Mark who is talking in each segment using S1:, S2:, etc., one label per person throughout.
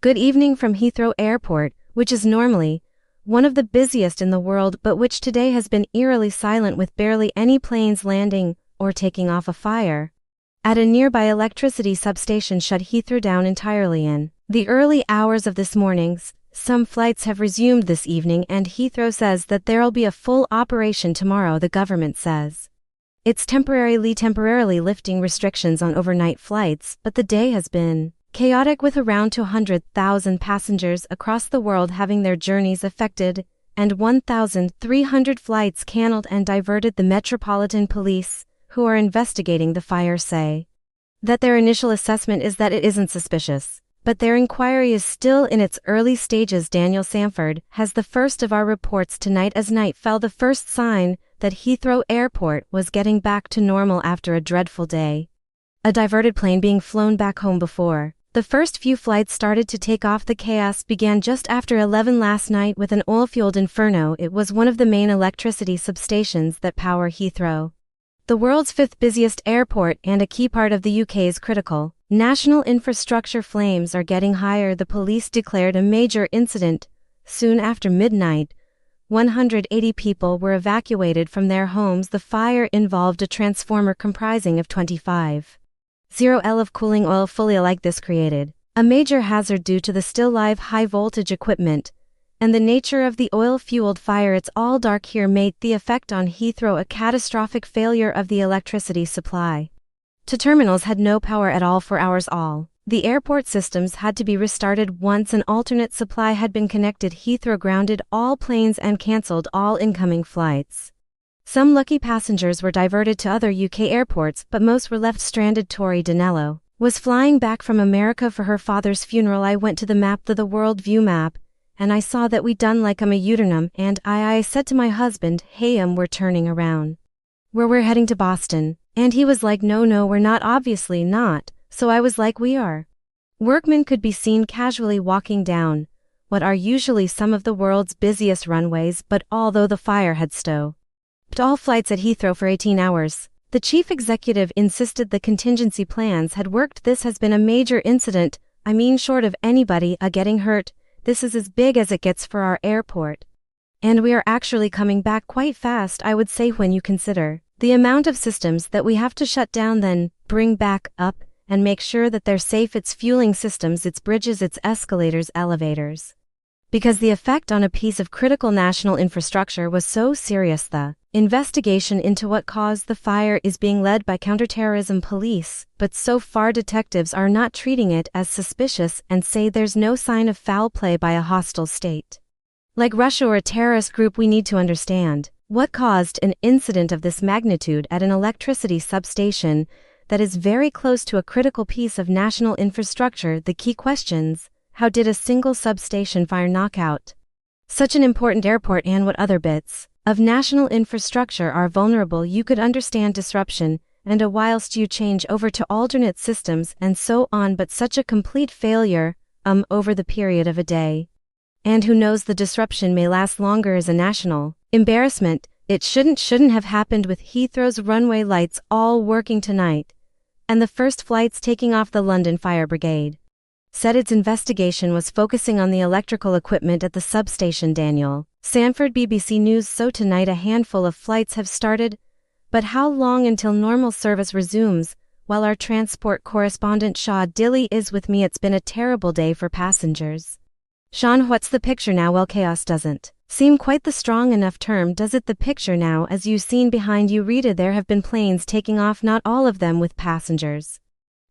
S1: Good evening from Heathrow Airport, which is normally one of the busiest in the world but which today has been eerily silent with barely any planes landing or taking off. A fire at a nearby electricity substation shut Heathrow down entirely in the early hours of this morning. Some flights have resumed this evening and Heathrow says that there'll be a full operation tomorrow. The government says it's temporarily lifting restrictions on overnight flights, but the day has been chaotic with around 200,000 passengers across the world having their journeys affected and 1,300 flights cancelled and diverted. The Metropolitan Police, who are investigating the fire, say that their initial assessment is that it isn't suspicious, but their inquiry is still in its early stages. Daniel Sandford has the first of our reports tonight as night fell, the first sign that Heathrow Airport was getting back to normal after a dreadful day. A diverted plane being flown back home before the first few flights started to take off. The chaos began just after 11 last night with an oil-fueled inferno. It was one of the main electricity substations that power Heathrow, the world's fifth busiest airport and a key part of the UK's critical national infrastructure. Flames are getting higher. The police declared a major incident soon after midnight. 180 people were evacuated from their homes. The fire involved a transformer comprising of 25 0L of cooling oil. Fully like this created a major hazard due to the still live high voltage equipment and the nature of the oil-fueled fire. It's all dark here made the effect on Heathrow a catastrophic failure of the electricity supply to terminals had no power at all for hours. All the airport systems had to be restarted once an alternate supply had been connected. Heathrow grounded all planes and cancelled all incoming flights. Some lucky passengers were diverted to other UK airports, but most were left stranded. Tori Danello was flying back from America for her father's funeral. I went to the map, the world view map, and I saw that we'd done like a U-turn, and I said to my husband, hey, we're turning around. We're heading to Boston. And he was like, no, we're not, obviously not. So I was like, we are. Workmen could be seen casually walking down what are usually some of the world's busiest runways, but although the fire had stopped all flights at Heathrow for 18 hours, the chief executive insisted the contingency plans had worked. This has been a major incident. I mean, short of anybody getting hurt, this is as big as it gets for our airport. And we are actually coming back quite fast, I would say, when you consider the amount of systems that we have to shut down, then bring back up and make sure that they're safe. Its fueling systems, its bridges, its escalators, elevators. Because the effect on a piece of critical national infrastructure was so serious. The investigation into what caused the fire is being led by counterterrorism police, but so far detectives are not treating it as suspicious and say there's no sign of foul play by a hostile state like Russia or a terrorist group. We need to understand what caused an incident of this magnitude at an electricity substation that is very close to a critical piece of national infrastructure. The key questions: how did a single substation fire knock out such an important airport, and what other bits of national infrastructure are vulnerable? You could understand disruption and whilst you change over to alternate systems and so on, but such a complete failure over the period of a day. And who knows, the disruption may last longer. As a national embarrassment. It shouldn't have happened with Heathrow's runway lights all working tonight and the first flights taking off. The London Fire Brigade said its investigation was focusing on the electrical equipment at the substation. Daniel Sandford, BBC News. So tonight a handful of flights have started, but how long until normal service resumes? While our transport correspondent Dilley is with me. It's been a terrible day for passengers. Sean, what's the picture now? Well, chaos doesn't seem quite the strong enough term, does it? The picture now, as you've seen behind you, Reeta, there have been planes taking off, not all of them with passengers.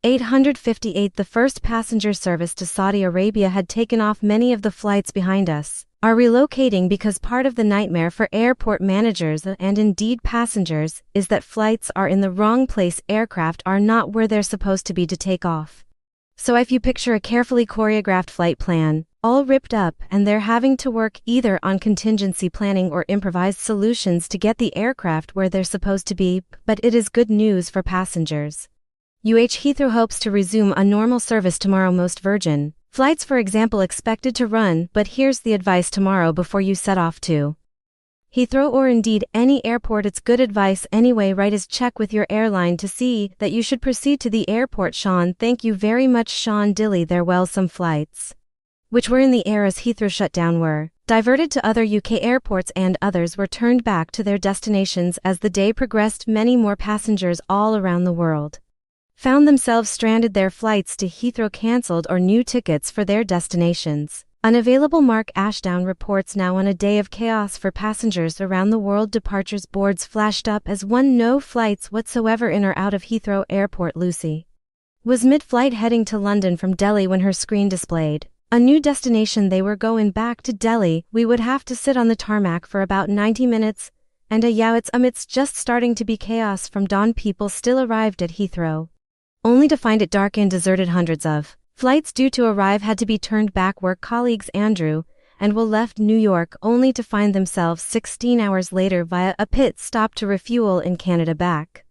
S1: 858, the first passenger service to Saudi Arabia, had taken off. Many of the flights behind us are relocating because part of the nightmare for airport managers and indeed passengers is that flights are in the wrong place. Aircraft are not where they're supposed to be to take off. So if you picture a carefully choreographed flight plan, all ripped up, and they're having to work either on contingency planning or improvised solutions to get the aircraft where they're supposed to be, but it is good news for passengers. Heathrow hopes to resume a normal service tomorrow. Most Virgin flights, for example, expected to run, but here's the advice tomorrow before you set off to Heathrow or indeed any airport. It's good advice anyway, right? Is check with your airline to see that you should proceed to the airport. Sean, thank you very much. Sean Dilley there. Well, some flights which were in the air as Heathrow shut down, were diverted to other UK airports, and others were turned back to their destinations. As the day progressed, many more passengers all around the world found themselves stranded, their flights to Heathrow cancelled or new tickets for their destinations unavailable. Marc Ashdown reports, now on a day of chaos for passengers around the world, departures boards flashed up as one, no flights whatsoever in or out of Heathrow Airport. Lucy was mid-flight heading to London from Delhi when her screen displayed a new destination. They were going back to Delhi. We would have to sit on the tarmac for about 90 minutes, and it's just starting to be chaos from dawn. People still arrived at Heathrow, only to find it dark and deserted. Hundreds of flights due to arrive had to be turned back. Work colleagues Andrew and Will left New York only to find themselves 16 hours later via a pit stop to refuel in Canada, back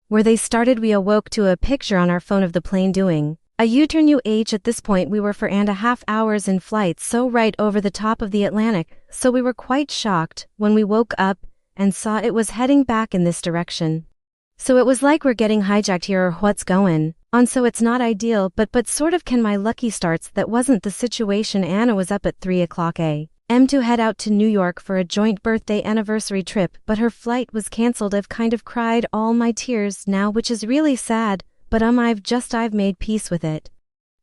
S1: where they started. We awoke to a picture on our phone of the plane doing a U-turn. At this point we were 4.5 hours in flight, so right over the top of the Atlantic, so we were quite shocked when we woke up and saw it was heading back in this direction. So it was like we're getting hijacked here, or what's going on. So it's not ideal, but sort of. Can my lucky stars, that wasn't the situation. Anna was up at 3 o'clock a.m. to head out to New York for a joint birthday anniversary trip, but her flight was cancelled. I've kind of cried all my tears now, which is really sad, but I've made peace with it.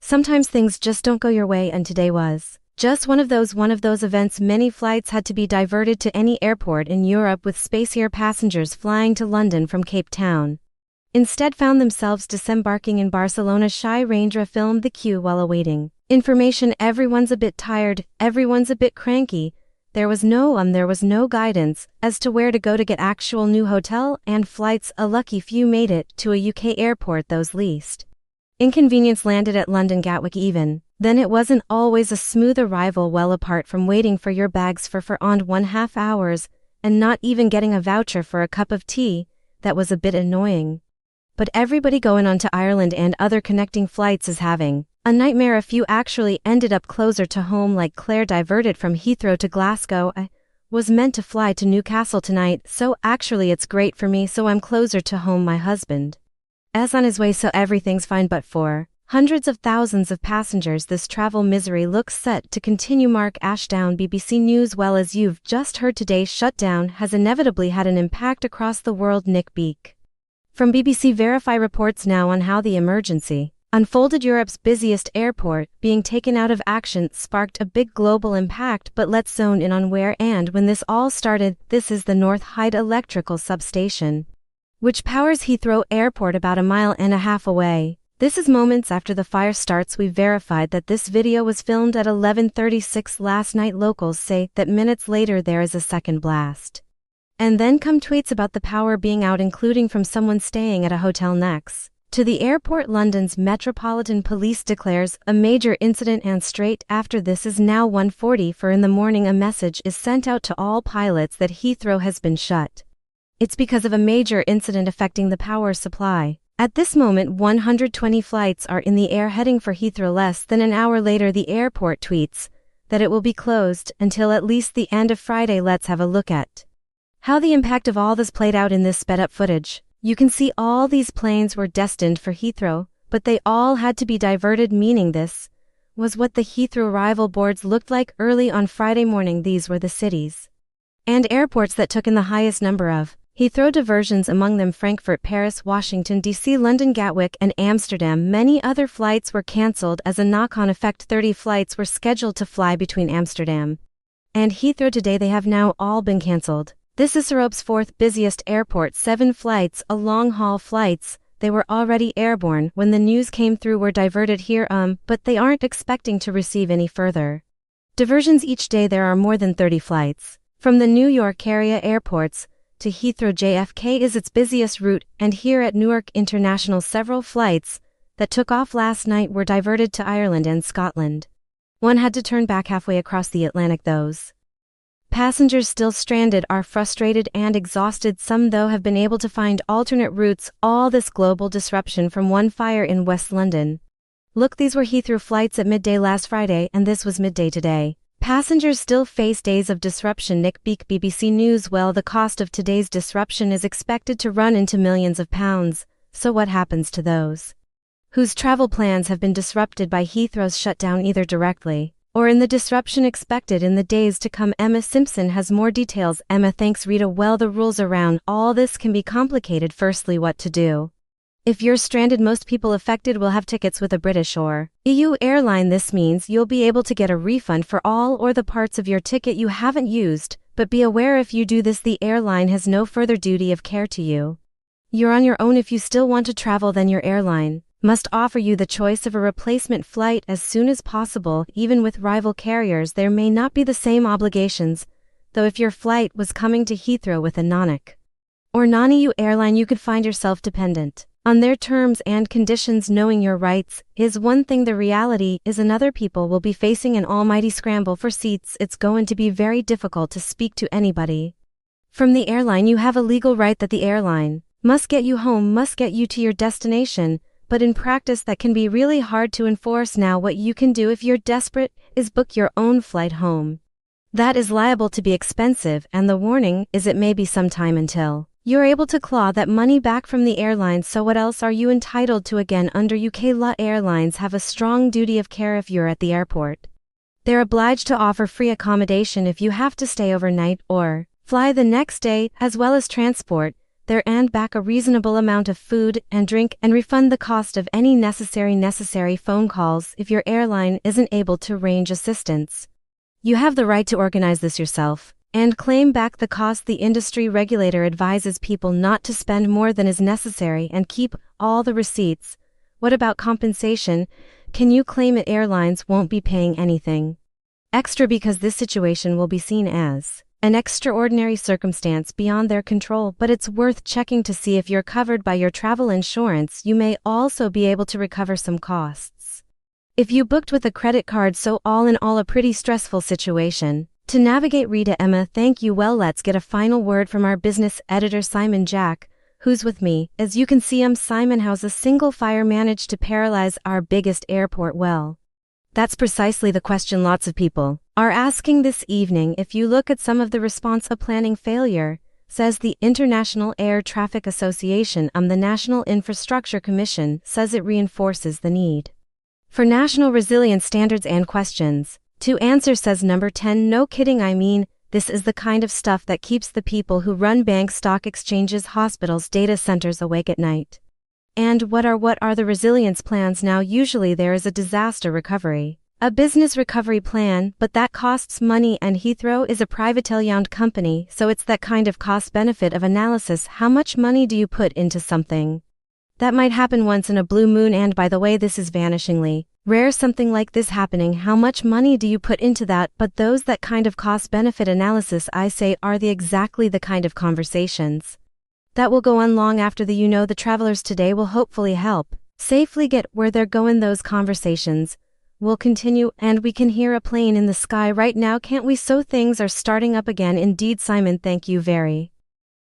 S1: Sometimes things just don't go your way, and today was just one of those events. Many flights had to be diverted to any airport in Europe, with spacier passengers flying to London from Cape Town instead found themselves disembarking in Barcelona. Shy Rendra filmed the queue while awaiting information. Everyone's a bit tired, everyone's a bit cranky. There was no guidance as to where to go to get actual new hotel and flights. A lucky few made it to a UK airport. Those least inconvenience landed at London Gatwick. Even then it wasn't always a smooth arrival. Well, apart from waiting for your bags for 1.5 hours and not even getting a voucher for a cup of tea, that was a bit annoying. But everybody going on to Ireland and other connecting flights is having a nightmare. A few actually ended up closer to home, like Claire, diverted from Heathrow to Glasgow. I was meant to fly to Newcastle tonight, so actually it's great for me, so I'm closer to home. My husband is on his way, so everything's fine, but for hundreds of thousands of passengers this travel misery looks set to continue. Marc Ashdown, BBC News. Well, as you've just heard, today's shutdown has inevitably had an impact across the world. Nick Beake from BBC Verify reports now on how the emergency unfolded. Europe's busiest airport being taken out of action sparked a big global impact, but let's zone in on where and when this all started. This is the North Hyde electrical substation, which powers Heathrow Airport about 1.5 miles away. This is moments after the fire starts. We verified that this video was filmed at 11:36 last night. Locals say that minutes later there is a second blast. And then come tweets about the power being out, including from someone staying at a hotel next to the airport. London's Metropolitan Police declares a major incident, and straight after this is now 1:44 in the morning. A message is sent out to all pilots that Heathrow has been shut. It's because of a major incident affecting the power supply. At this moment 120 flights are in the air heading for Heathrow. Less than an hour later the airport tweets that it will be closed until at least the end of Friday. Let's have a look at how the impact of all this played out in this sped up footage. You can see all these planes were destined for Heathrow, but they all had to be diverted, meaning this was what the Heathrow arrival boards looked like early on Friday morning. These were the cities and airports that took in the highest number of Heathrow diversions, among them Frankfurt, Paris, Washington, D.C., London, Gatwick, and Amsterdam. Many other flights were cancelled as a knock-on effect. 30 flights were scheduled to fly between Amsterdam and Heathrow today. They have now all been cancelled. This is Europe's fourth busiest airport. 7 flights, long-haul flights, they were already airborne when the news came through, were diverted here, but they aren't expecting to receive any further diversions each day. There are more than 30 flights from the New York area airports to Heathrow. JFK is its busiest route, and here at Newark International several flights that took off last night were diverted to Ireland and Scotland. One had to turn back halfway across the Atlantic. Those passengers still stranded are frustrated and exhausted. Some, though, have been able to find alternate routes. All this global disruption from one fire in West London. Look, these were Heathrow flights at midday last Friday, and this was midday today. Passengers still face days of disruption. Nick Beake, BBC News. Well, the cost of today's disruption is expected to run into millions of pounds. So what happens to those whose travel plans have been disrupted by Heathrow's shutdown, either directly or in the disruption expected in the days to come. Emma Simpson has more details. Emma thanks Reeta. Well, the rules around all this can be complicated. Firstly, what to do. If you're stranded, most people affected will have tickets with a British or EU airline. This means you'll be able to get a refund for all or the parts of your ticket you haven't used, but be aware if you do this, the airline has no further duty of care to you. You're on your own. If you still want to travel, then your airline must offer you the choice of a replacement flight as soon as possible. Even with rival carriers, there may not be the same obligations, though if your flight was coming to Heathrow with a non-UK or non-EU airline, you could find yourself dependent on their terms and conditions. Knowing your rights is one thing, the reality is another. People will be facing an almighty scramble for seats. It's going to be very difficult to speak to anybody from the airline. You have a legal right that the airline must get you home, must get you to your destination, but in practice that can be really hard to enforce. Now, what you can do if you're desperate is book your own flight home. That is liable to be expensive, and the warning is it may be some time until you're able to claw that money back from the airline. So what else are you entitled to? Again, under UK law, airlines have a strong duty of care. If you're at the airport, they're obliged to offer free accommodation if you have to stay overnight or fly the next day, as well as transport there and back, a reasonable amount of food and drink, and refund the cost of any necessary phone calls if your airline isn't able to arrange assistance. You have the right to organize this yourself and claim back the cost. The industry regulator advises people not to spend more than is necessary and keep all the receipts. What about compensation? Can you claim it? Airlines won't be paying anything extra because this situation will be seen as an extraordinary circumstance beyond their control, but it's worth checking to see if you're covered by your travel insurance. You may also be able to recover some costs if you booked with a credit card. So all in all, a pretty stressful situation to navigate. Reeta, Emma, thank you. Well, let's get a final word from our business editor Simon Jack, who's with me. As you can see, Simon. How's a single fire managed to paralyze our biggest airport? Well, that's precisely the question lots of people are asking this evening. If you look at some of the response, a planning failure, says the International Air Traffic Association. The National Infrastructure Commission says it reinforces the need for national resilience standards and questions to answer, says number 10. No kidding, I mean, this is the kind of stuff that keeps the people who run banks, stock exchanges, hospitals, data centers awake at night. And what are the resilience plans? Now, usually there is a disaster recovery, a business recovery plan, but that costs money, and Heathrow is a privately owned company, so it's that kind of cost-benefit of analysis. How much money do you put into something that might happen once in a blue moon? And by the way, this is vanishingly rare, something like this happening. How much money do you put into that? But that kind of cost-benefit analysis, I say, are exactly the kind of conversations that will go on long after the travelers today will hopefully help safely get where they're going. Those conversations will continue, and we can hear a plane in the sky right now, can't we? So things are starting up again. Indeed, Simon, thank you very